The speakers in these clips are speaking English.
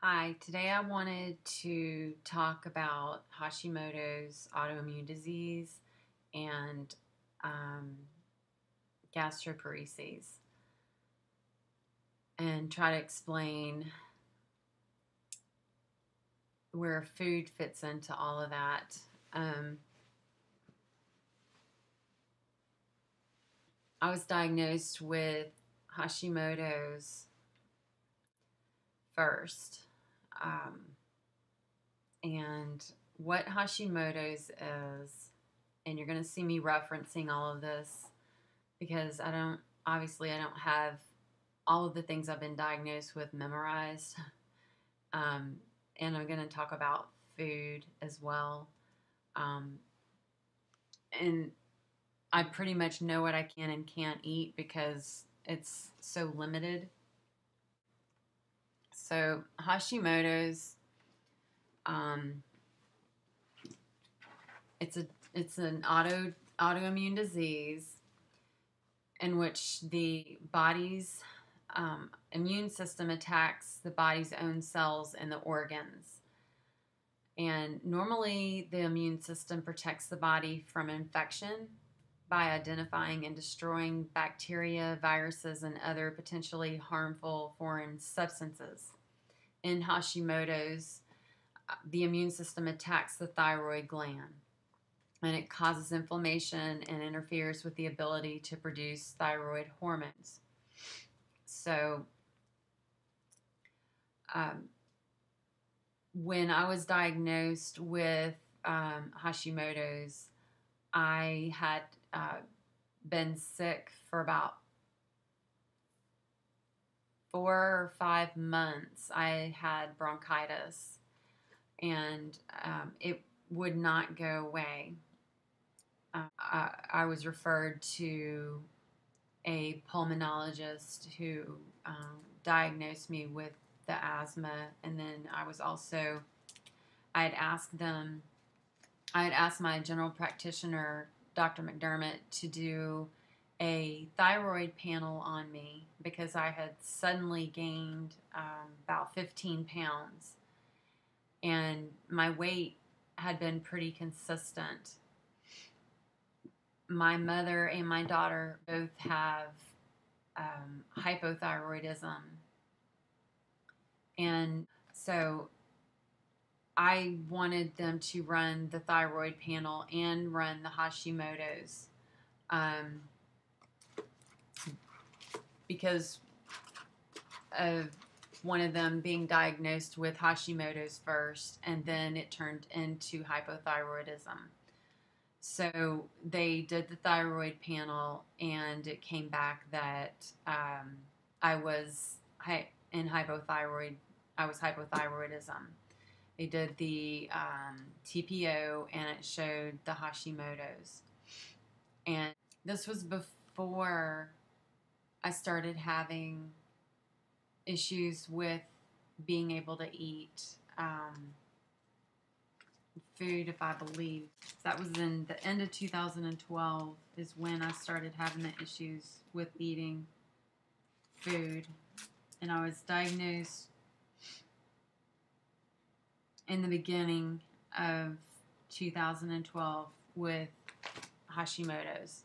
Hi, today I wanted to talk about Hashimoto's autoimmune disease and um, gastroparesis and try to explain where food fits into all of that. Um, I was diagnosed with Hashimoto's first. Um, and what Hashimoto's is, and you're going to see me referencing all of this because I don't have all of the things I've been diagnosed with memorized. Um, and I'm going to talk about food as well. Um, and I pretty much know what I can and can't eat because it's so limited. So Hashimoto's, um, it's a it's an autoimmune disease in which the body's immune system attacks the body's own cells and the organs. And normally, the immune system protects the body from infection by identifying and destroying bacteria, viruses, and other potentially harmful foreign substances. In Hashimoto's, the immune system attacks the thyroid gland, and it causes inflammation and interferes with the ability to produce thyroid hormones. So, um, when I was diagnosed with Hashimoto's, I had been sick for about 4 or 5 months. I had bronchitis, and it would not go away. I was referred to a pulmonologist who diagnosed me with the asthma, and then I had asked them, I had asked my general practitioner, Dr. McDermott, to do a thyroid panel on me because I had suddenly gained about 15 pounds, and my weight had been pretty consistent. My mother and my daughter both have hypothyroidism, and so I wanted them to run the thyroid panel and run the Hashimoto's um, because of one of them being diagnosed with Hashimoto's first, and then it turned into hypothyroidism. So they did the thyroid panel, and it came back that I was in hypothyroid. I was hypothyroidism. They did the TPO, and it showed the Hashimoto's. And this was before I started having issues with being able to eat food, if I believe. That was in the end of 2012 is when I started having the issues with eating food. And I was diagnosed in the beginning of 2012 with Hashimoto's.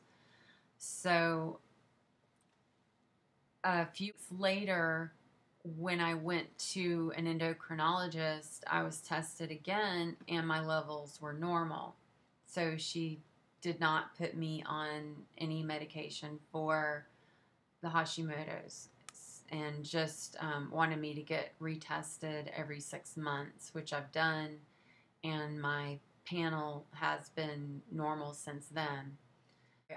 So a few weeks later, when I went to an endocrinologist, I was tested again and my levels were normal. So she did not put me on any medication for the Hashimoto's and just wanted me to get retested every 6 months, which I've done, and my panel has been normal since then.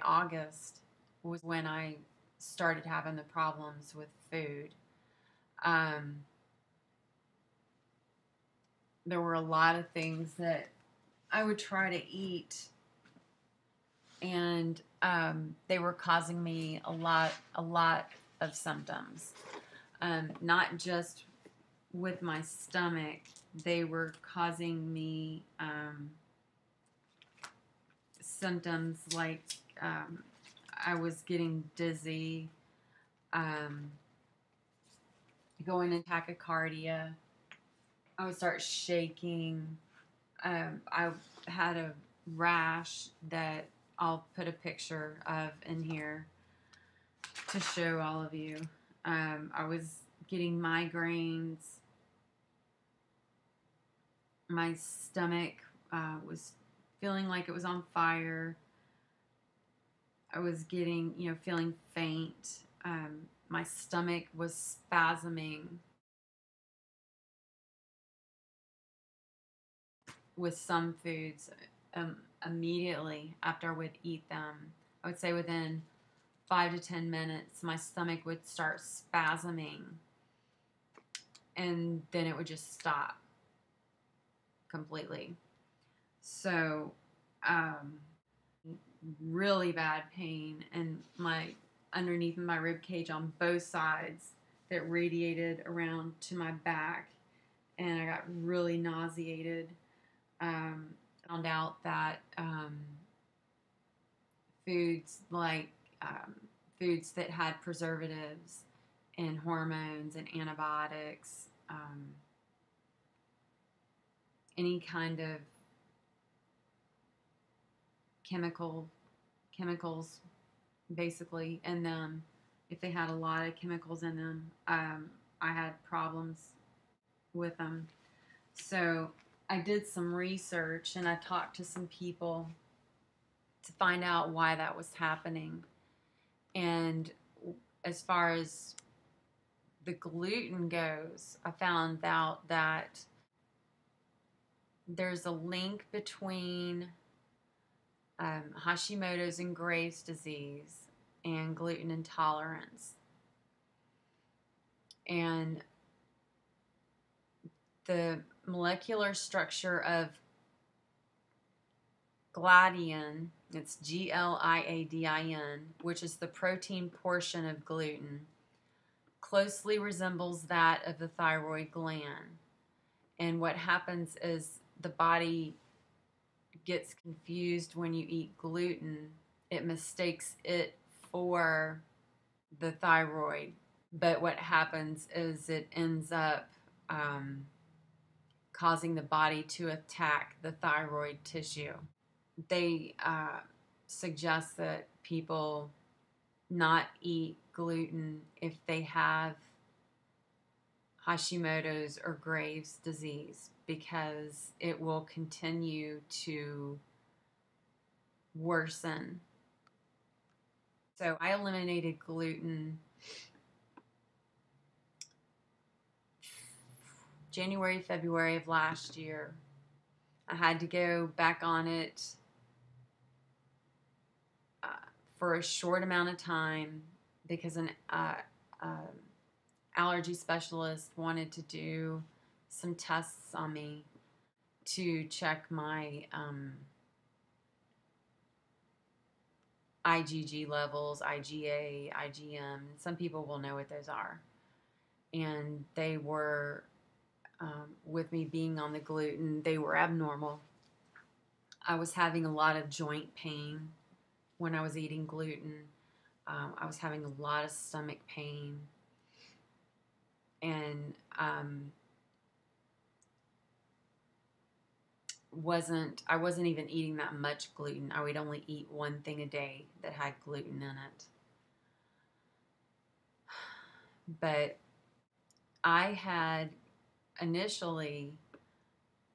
August was when I started having the problems with food. There were a lot of things that I would try to eat, and they were causing me a lot of symptoms. Not just with my stomach, they were causing me symptoms like I was getting dizzy, going in tachycardia, I would start shaking. I had a rash that I'll put a picture of in here to show all of you. I was getting migraines. My stomach was feeling like it was on fire. I was getting, feeling faint. My stomach was spasming with some foods immediately after I would eat them. I would say within 5 to 10 minutes, my stomach would start spasming, and then it would just stop completely. So, really bad pain, and underneath my rib cage on both sides that radiated around to my back, and I got really nauseated. Found out that foods foods that had preservatives and hormones and antibiotics, any kind of chemicals basically in them, if they had a lot of chemicals in them, I had problems with them. So I did some research and I talked to some people to find out why that was happening. And as far as the gluten goes, I found out that there's a link between Hashimoto's and Graves' disease and gluten intolerance. And the molecular structure of gliadin, it's Gliadin, which is the protein portion of gluten, closely resembles that of the thyroid gland. And what happens is the body gets confused when you eat gluten. It mistakes it for the thyroid. But what happens is it ends up causing the body to attack the thyroid tissue. They suggest that people not eat gluten if they have Hashimoto's or Graves' disease, because it will continue to worsen. So I eliminated gluten January, February of last year. I had to go back on it for a short amount of time because an allergy specialist wanted to do some tests on me to check my IgG levels, IgA, IgM. Some people will know what those are. And they were, with me being on the gluten, they were abnormal. I was having a lot of joint pain when I was eating gluten. I was having a lot of stomach pain. And I wasn't even eating that much gluten. I would only eat one thing a day that had gluten in it. But I had initially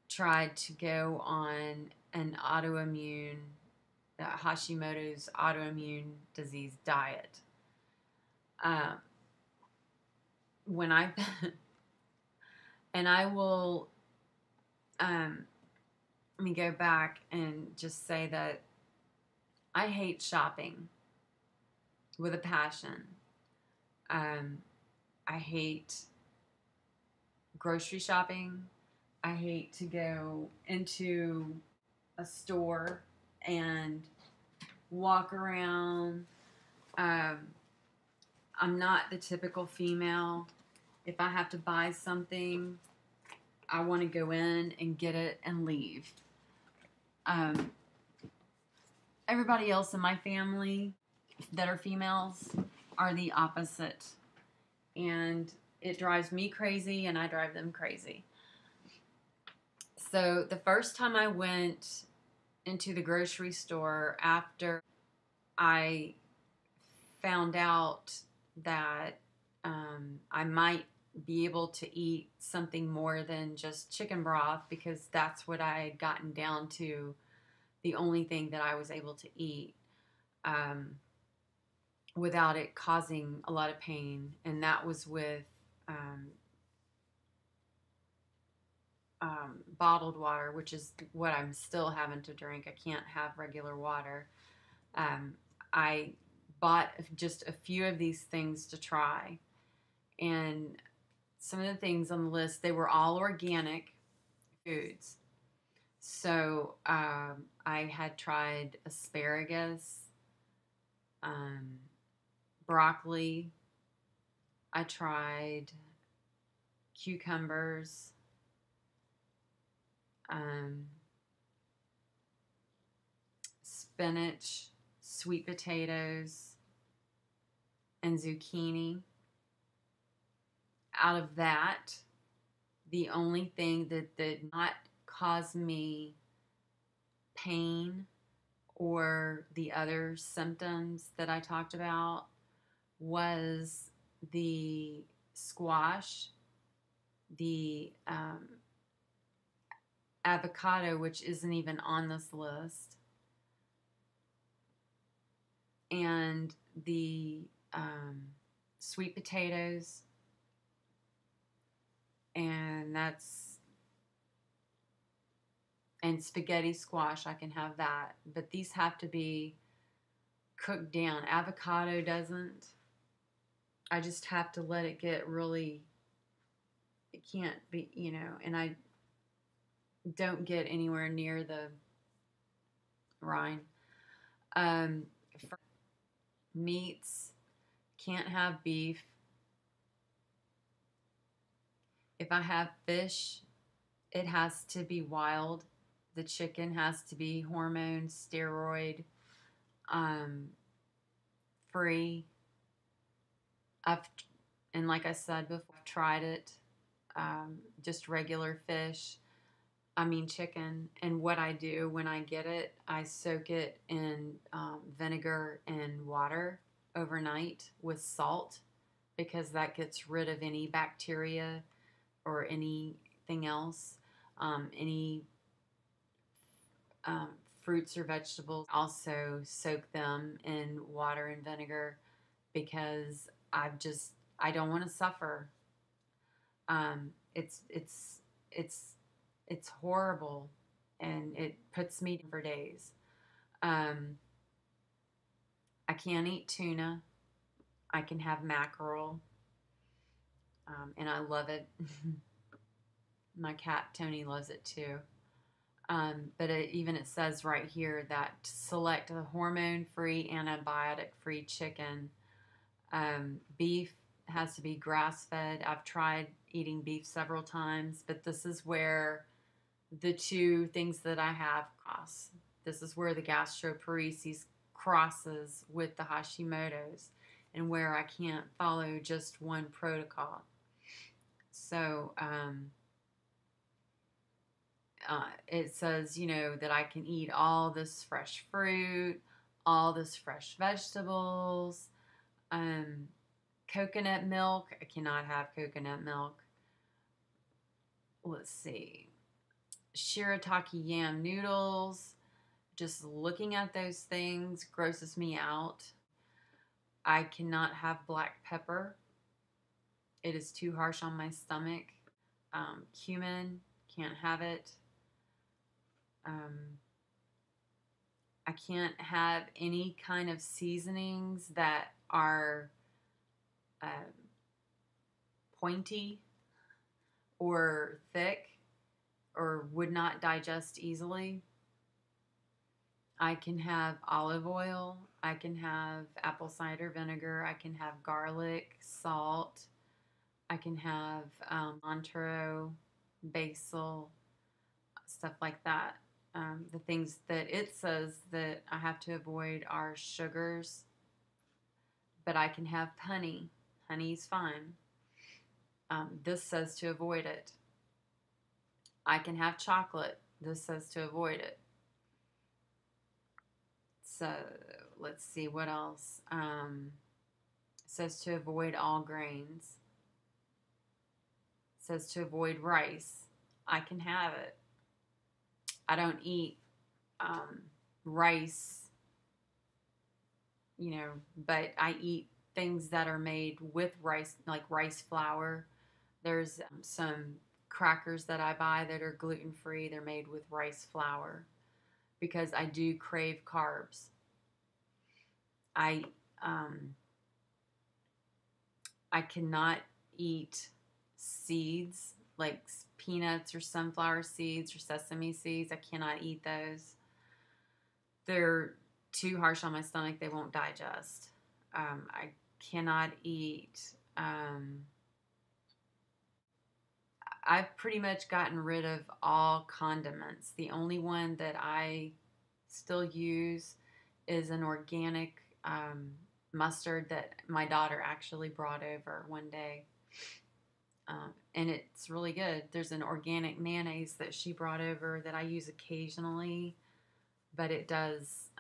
tried to go on an Hashimoto's autoimmune disease diet. And I will, let me go back and just say that I hate shopping with a passion. I hate grocery shopping. I hate to go into a store and walk around. I'm not the typical female. If I have to buy something, I want to go in and get it and leave. Everybody else in my family that are females are the opposite. And it drives me crazy and I drive them crazy. So the first time I went into the grocery store after I found out that I might be able to eat something more than just chicken broth, because that's what I had gotten down to, the only thing that I was able to eat without it causing a lot of pain, and that was with um, bottled water, which is what I'm still having to drink. I can't have regular water. Um, I bought just a few of these things to try, and some of the things on the list, they were all organic foods. So I had tried asparagus, um, broccoli. I tried cucumbers, um, spinach, sweet potatoes, and zucchini. Out of that, the only thing that did not cause me pain or the other symptoms that I talked about was the squash, the avocado, which isn't even on this list, and the sweet potatoes, and and spaghetti squash. I can have that, but these have to be cooked down. Avocado doesn't. I just have to let it get really, it can't be, and I don't get anywhere near the rind. Um, Meats, can't have beef. If I have fish, it has to be wild. The chicken has to be hormone, steroid um, free. I've and like I said before, I've tried it. Just regular fish. I mean chicken. And what I do when I get it, I soak it in vinegar and water overnight with salt, because that gets rid of any bacteria or anything else. Any fruits or vegetables, also soak them in water and vinegar, because I don't want to suffer. It's horrible, and it puts me for days. Um, I can't eat tuna. I can have mackerel, and I love it. My cat Tony loves it too. But it says right here that select the hormone-free, antibiotic-free chicken. Beef has to be grass-fed. I've tried eating beef several times, but this is where the two things that I have cross. This is where the gastroparesis crosses with the Hashimoto's, and where I can't follow just one protocol. So it says, that I can eat all this fresh fruit, all this fresh vegetables, coconut milk. I cannot have coconut milk. Let's see. Shirataki yam noodles. Just looking at those things grosses me out. I cannot have black pepper. It is too harsh on my stomach. Cumin, can't have it. I can't have any kind of seasonings that are pointy or thick or would not digest easily. I can have olive oil. I can have apple cider vinegar. I can have garlic, salt. I can have Monterey, basil, stuff like that. The things that it says that I have to avoid are sugars, but I can have honey. Honey's fine. This says to avoid it. I can have chocolate. This says to avoid it. So let's see what else. It says to avoid all grains. It says to avoid rice. I can have it. I don't eat rice, but I eat things that are made with rice, like rice flour. There's some crackers that I buy that are gluten free. They're made with rice flour because I do crave carbs. I um, I cannot eat seeds like peanuts or sunflower seeds or sesame seeds. I cannot eat those. They're too harsh on my stomach. They won't digest. I cannot eat. I've pretty much gotten rid of all condiments. The only one that I still use is an organic mustard that my daughter actually brought over one day. And it's really good. There's an organic mayonnaise that she brought over that I use occasionally, but it does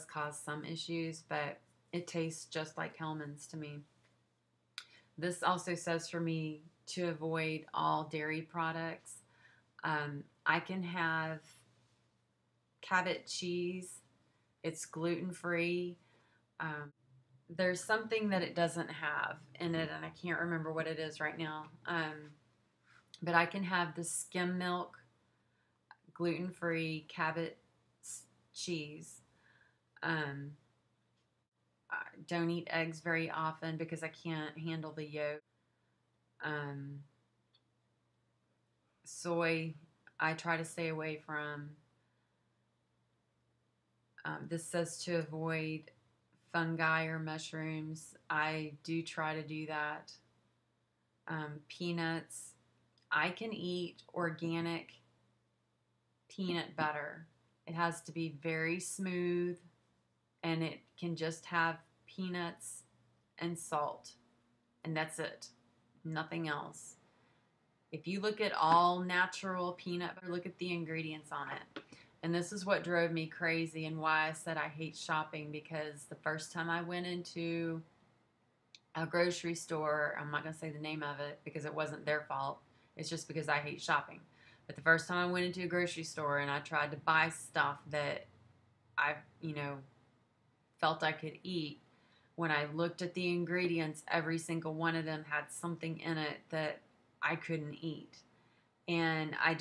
cause some issues, but it tastes just like Hellmann's to me. This also says for me to avoid all dairy products. I can have Cabot cheese. It's gluten free. There's something that it doesn't have in it, and I can't remember what it is right now. But I can have the skim milk, gluten free Cabot cheese. I don't eat eggs very often because I can't handle the yolk. Soy, I try to stay away from. This says to avoid fungi or mushrooms. I do try to do that. Peanuts. I can eat organic peanut butter. It has to be very smooth, and it can just have peanuts and salt, and that's it. Nothing else. If you look at all natural peanut butter, look at the ingredients on it. And this is what drove me crazy and why I said I hate shopping, because the first time I went into a grocery store, I'm not going to say the name of it because it wasn't their fault. It's just because I hate shopping. But the first time I went into a grocery store and I tried to buy stuff that I, felt I could eat, when I looked at the ingredients, every single one of them had something in it that I couldn't eat. And I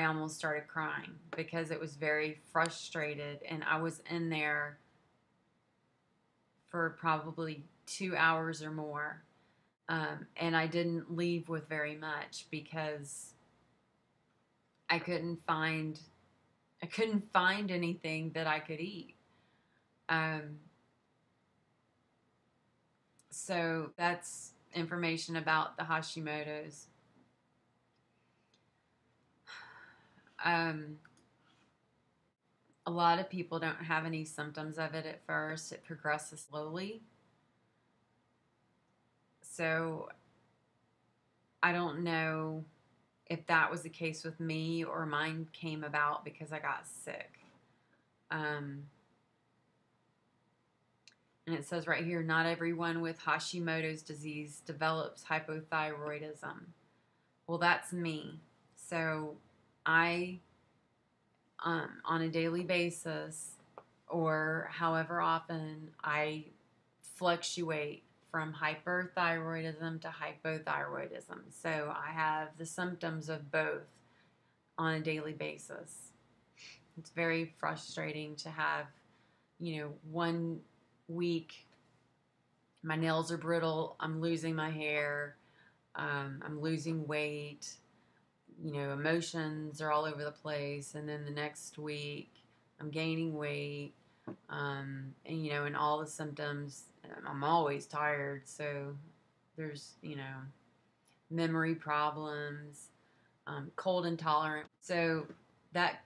almost started crying because it was very frustrated, and I was in there for probably 2 hours or more. And I didn't leave with very much because I couldn't find anything that I could eat. So that's information about the Hashimoto's. A lot of people don't have any symptoms of it at first. It progresses slowly. So I don't know if that was the case with me or mine came about because I got sick. And it says right here, not everyone with Hashimoto's disease develops hypothyroidism. Well, that's me. So I, on a daily basis or however often, I fluctuate from hyperthyroidism to hypothyroidism. So I have the symptoms of both on a daily basis. It's very frustrating to have, 1 week my nails are brittle, I'm losing my hair, I'm losing weight, emotions are all over the place, and then the next week I'm gaining weight, and all the symptoms. I'm always tired, so there's memory problems, cold intolerant. So that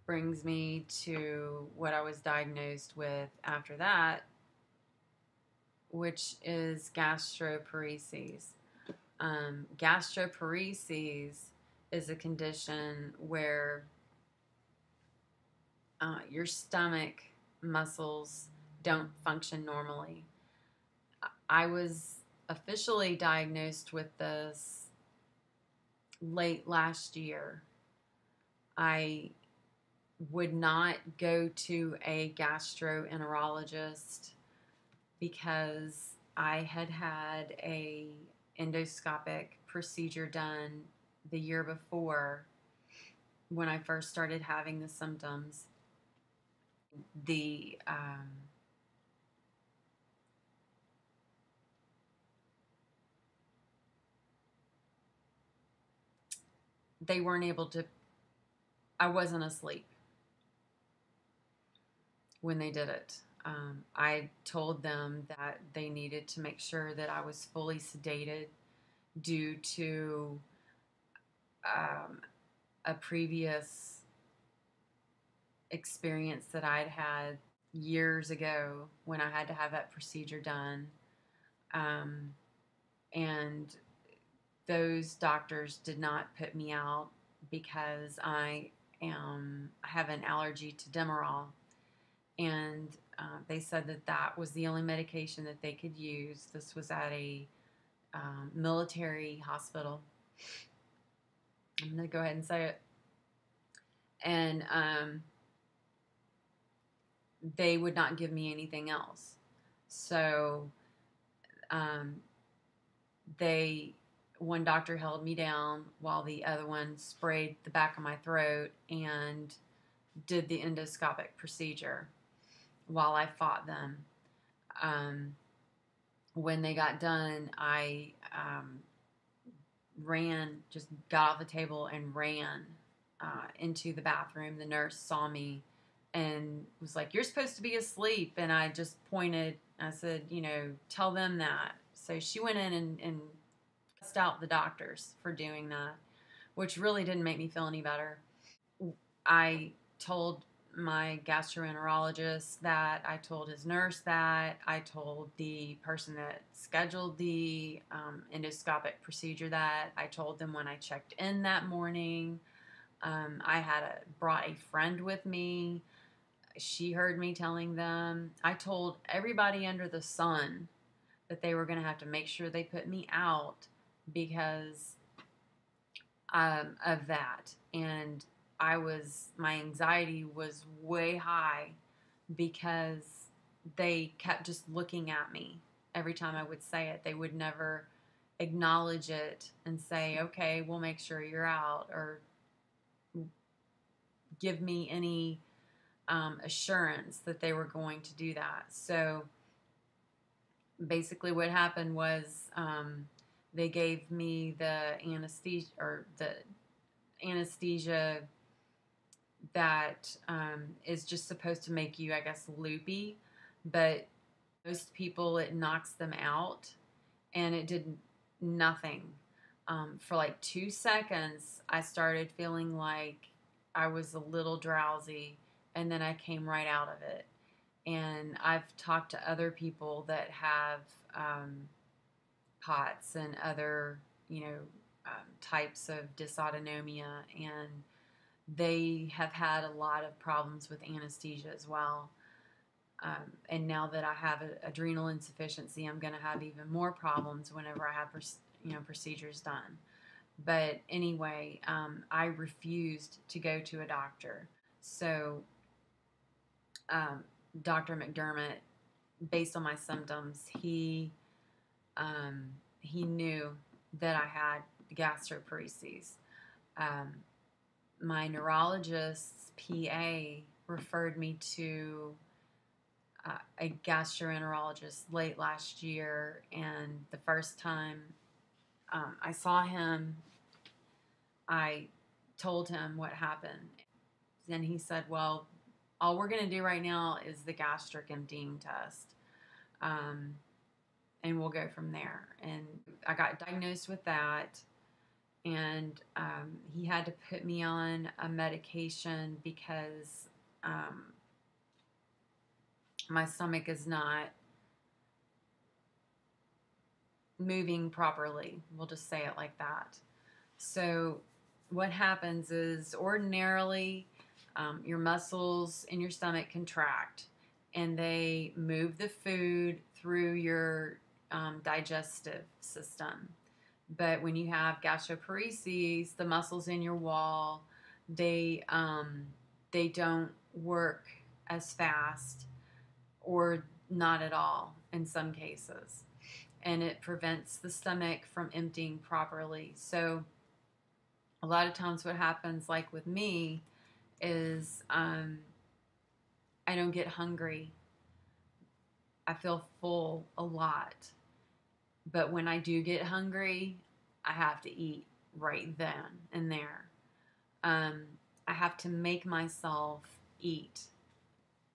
brings me to what I was diagnosed with after that, which is gastroparesis. Gastroparesis is a condition where your stomach muscles don't function normally. I was officially diagnosed with this late last year. I would not go to a gastroenterologist because I had had a endoscopic procedure done the year before when I first started having the symptoms. The they weren't able to. I wasn't asleep when they did it. I told them that they needed to make sure that I was fully sedated due to a previous experience that I'd had years ago when I had to have that procedure done. And those doctors did not put me out because I have an allergy to Demerol. And they said that that was the only medication that they could use. This was at a military hospital. I'm going to go ahead and say it. And they would not give me anything else. So one doctor held me down while the other one sprayed the back of my throat and did the endoscopic procedure while I fought them. When they got done, I just got off the table and ran into the bathroom. The nurse saw me and was like, "You're supposed to be asleep." And I just pointed. I said, "Tell them that." So she went in and cussed out the doctors for doing that, which really didn't make me feel any better. I told my gastroenterologist that, I told his nurse that, I told the person that scheduled the endoscopic procedure that, I told them when I checked in that morning. I had brought a friend with me. She heard me telling them. I told everybody under the sun that they were going to have to make sure they put me out because of that. And my anxiety was way high because they kept just looking at me every time I would say it. They would never acknowledge it and say, "Okay, we'll make sure you're out," or give me any assurance that they were going to do that. So basically what happened was they gave me the anesthesia that is just supposed to make you, I guess, loopy, but most people it knocks them out, and it did nothing. For like 2 seconds, I started feeling like I was a little drowsy, and then I came right out of it. And I've talked to other people that have POTS and other, types of dysautonomia, and they have had a lot of problems with anesthesia as well. And now that I have adrenal insufficiency, I'm going to have even more problems whenever I have, procedures done. But anyway, I refused to go to a doctor. So Dr. McDermott, based on my symptoms, he knew that I had gastroparesis. My neurologist's PA referred me to a gastroenterologist late last year, and the first time I saw him, I told him what happened. And he said, "Well, all we're going to do right now is the gastric emptying test. And we'll go from there." And I got diagnosed with that. And he had to put me on a medication because my stomach is not moving properly. We'll just say it like that. So what happens is ordinarily your muscles in your stomach contract and they move the food through your digestive system. But when you have gastroparesis, the muscles in your wall, they don't work as fast or not at all in some cases. And it prevents the stomach from emptying properly. So a lot of times what happens, like with me, is I don't get hungry. I feel full a lot. But when I do get hungry, I have to eat right then and there. I have to make myself eat.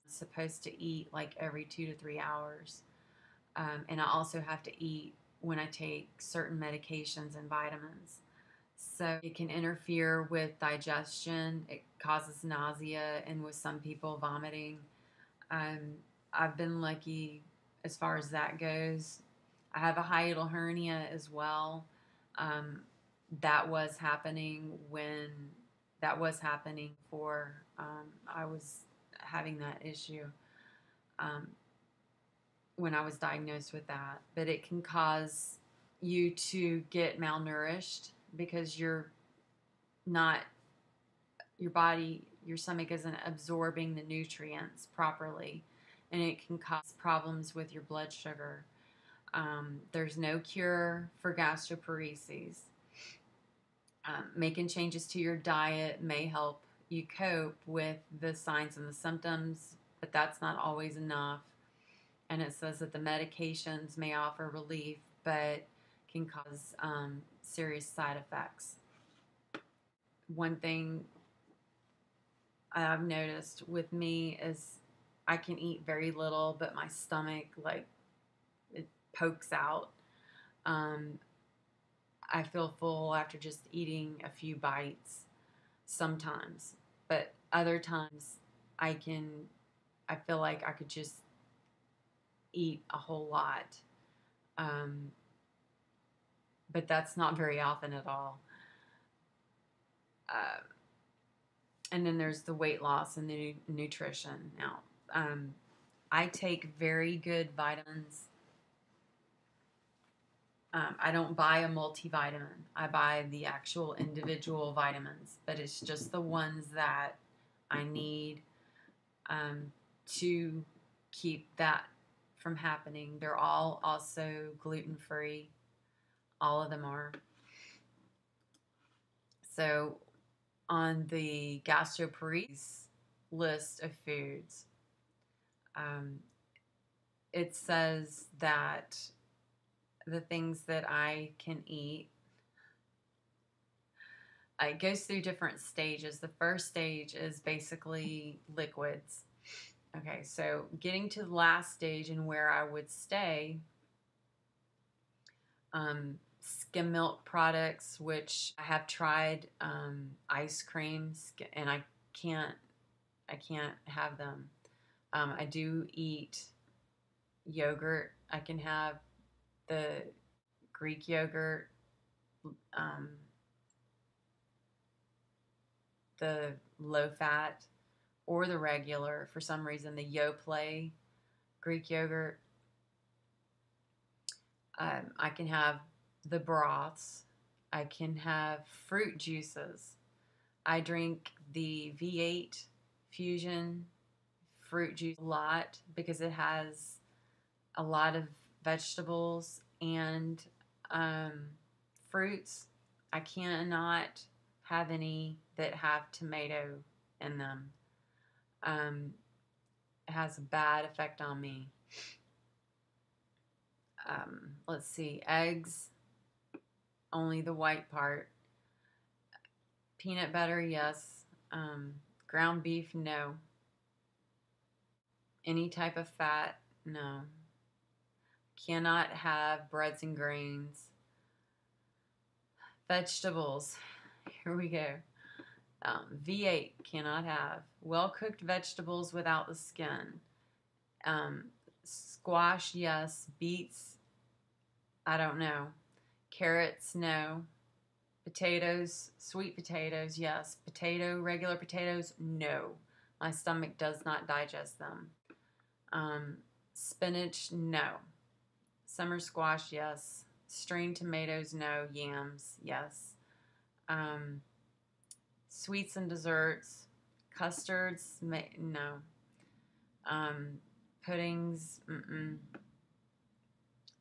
I'm supposed to eat like every 2 to 3 hours. And I also have to eat when I take certain medications and vitamins. So it can interfere with digestion. It causes nausea and with some people vomiting. I've been lucky as far as that goes. I have a hiatal hernia as well. That was happening for I was having that issue when I was diagnosed with that. But it can cause you to get malnourished because your stomach isn't absorbing the nutrients properly, and it can cause problems with your blood sugar. There's no cure for gastroparesis. Making changes to your diet may help you cope with the signs and the symptoms, but that's not always enough. And it says that the medications may offer relief, but can cause serious side effects. One thing I've noticed with me is I can eat very little, but my stomach, like, it pokes out. I feel full after just eating a few bites sometimes, but other times I feel like I could just eat a whole lot. But that's not very often at all. And then there's the weight loss and the nutrition. Now, I take very good vitamins. I don't buy a multivitamin. I buy the actual individual vitamins, but it's just the ones that I need to keep that from happening. They're all also gluten-free. All of them are. So on the gastroparesis list of foods, it says that the things that I can eat, it goes through different stages. The first stage is basically liquids. Okay, so getting to the last stage and where I would stay, skim milk products, which I have tried, ice creams, and I can't have them. I do eat yogurt. I can have the Greek yogurt, the low fat, or the regular. For some reason, the Yoplait Greek yogurt. I can have the broths. I can have fruit juices. I drink the V8 Fusion fruit juice a lot because it has a lot of vegetables and fruits. I cannot have any that have tomato in them. It has a bad effect on me. Let's see, eggs, only the white part. Peanut butter, yes. Ground beef, no. Any type of fat, no. Cannot have breads and grains. Vegetables, here we go. V8, cannot have. Well-cooked vegetables without the skin. Squash, yes. Beets, I don't know. Carrots, no. Potatoes, sweet potatoes, yes. Regular potatoes, no. My stomach does not digest them. Spinach, no. Summer squash, yes. String tomatoes, no. Yams, yes. Sweets and desserts, custards, no. Puddings,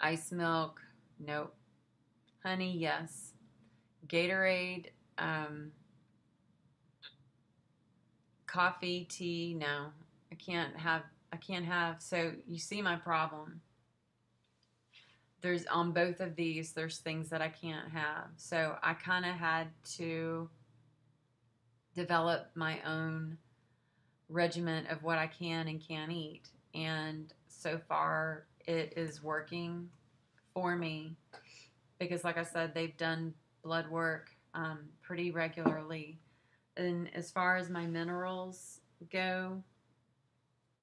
ice milk, nope. Honey, yes. Gatorade, coffee, tea, no. I can't have, so you see my problem. There's, on both of these, there's things that I can't have. So I kind of had to develop my own regiment of what I can and can't eat. And so far, it is working for me because, like I said, they've done blood work pretty regularly. And as far as my minerals go,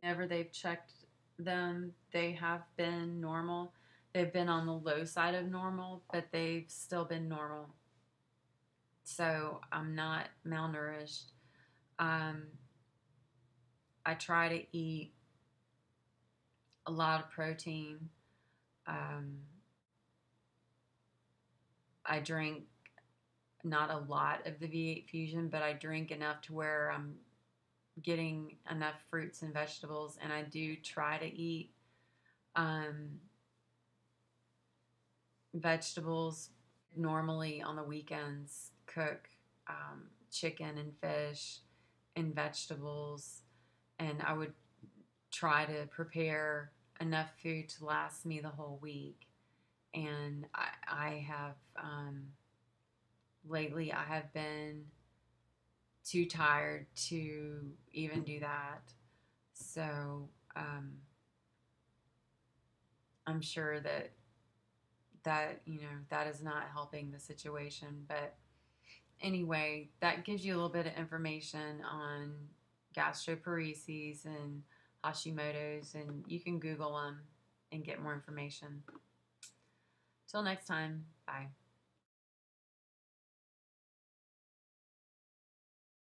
whenever they've checked them, they have been normal. They've been on the low side of normal, but they've still been normal. So I'm not malnourished. I try to eat a lot of protein. I drink not a lot of the V8 Fusion, but I drink enough to where I'm getting enough fruits and vegetables, and I do try to eat vegetables. Normally on the weekends, cook chicken and fish and vegetables, and I would try to prepare enough food to last me the whole week. And I have lately I have been too tired to even do that. So I'm sure that that is not helping the situation. But anyway, that gives you a little bit of information on gastroparesis and Hashimoto's, and you can Google them and get more information. Till next time, bye.